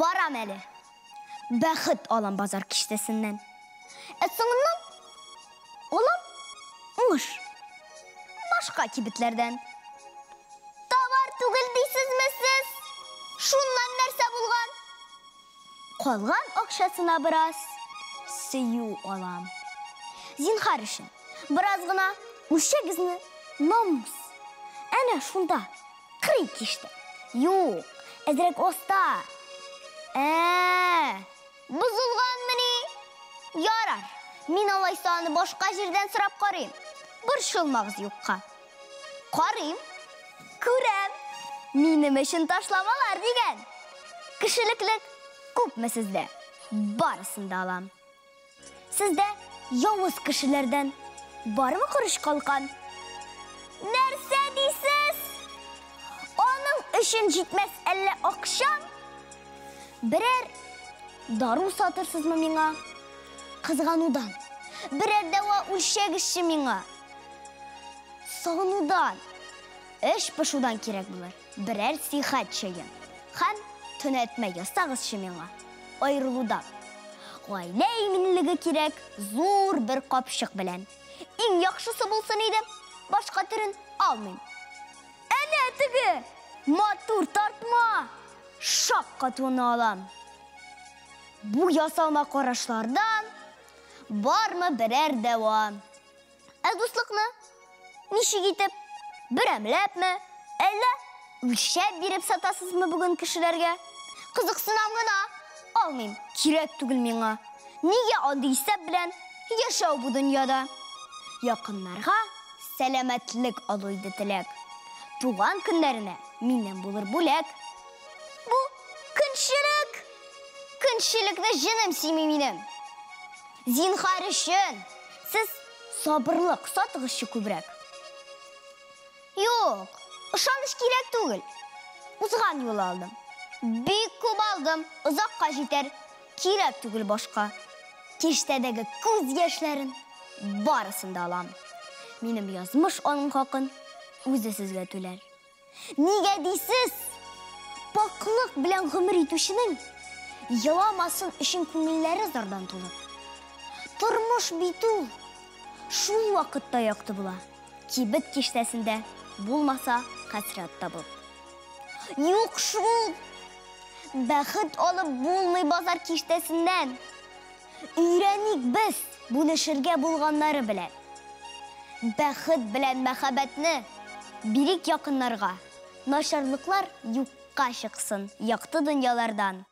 Барам әлі. Бәхет алам базар киштесіннен. Соңынан алам ұңыш. Башқа кибітлерден. Тавар түгіл дейсізме сіз? Шуннан нәрсе болған? Қалған ақшасына біраз сүйу алам. Зинхар үшін біраз ғына үшегізні намыс. Әне шунда қырый кешті. Йоқ, әзірек оста. Бұзылған мені? Ярар, мен алайсаны башқа жерден сұрап қарайым. Бір шылмағыз юққа. Қарайым, көрем. Менім үшін ташламалар деген. Кішіліклік көп мі сізде? Барысында алам. Сізде яуыз кішілерден бар мы құрыш қалқан? Нәрсе дейсіз? Оның үшін жетмес әлі ақшам? Бірер дару сатырсызмы меңа? Қызғанудан. Бірер дәуа үлшегіші меңа? Сағынудан. Эш пышудан керек бұлар. Бірер сихат шеген. Хан түн әтмей ястағызшы меңа. Айрылудан. Ғайле емінлігі керек зор бір қапшық білән. Ең яқшысы болсын еді, башқа түрін алмайым. Әне түгі, матур тартма, шаққа туыны алам. Бұ ясалма қарашлардан бармы бірер дәуа. Әдуслықны нешік етіп, бір әмләпмі, әлі үлшәп беріп сатасызмы бүгін кішілерге? Қызықсынам ғына алмайым, керек түгіл меңа. Неге алды есеп білән ешау бұ дүнияда? Яқынларға сәләмәтлік алуйды тілек. Туған күндеріне менен болыр бұлек. Бұ күншілік. Күншілікті жыным сеймей менім. Зинхар үшін сіз сабырлық сатығышы көбірек. Йоқ, ұшаныш керек түгіл. Ұзған yol алдым. Бек көп алдым, ұзаққа жетер. Керек түгіл башқа. Кештедегі көз ешлерін барысында алам. Менім язмыш оның қақын өзі сізге төлер. Неге дейсіз? Пақлық білән ғұмыр етушінің еламасын үшін көңіллері зардан толып. Тұрмыш биту шул вақытта яқты бұла. Кебіт кештесінде болмаса қасырат табыл. Йоқ шул, бәхіт алып болмай базар кештесінден. Үйрәнік біз бөлішірге болғанлары білән. Бәхіт білән мәхәбәтні берек яқынларға. Нашарлықлар юққа шықсын яқты дүниялардан.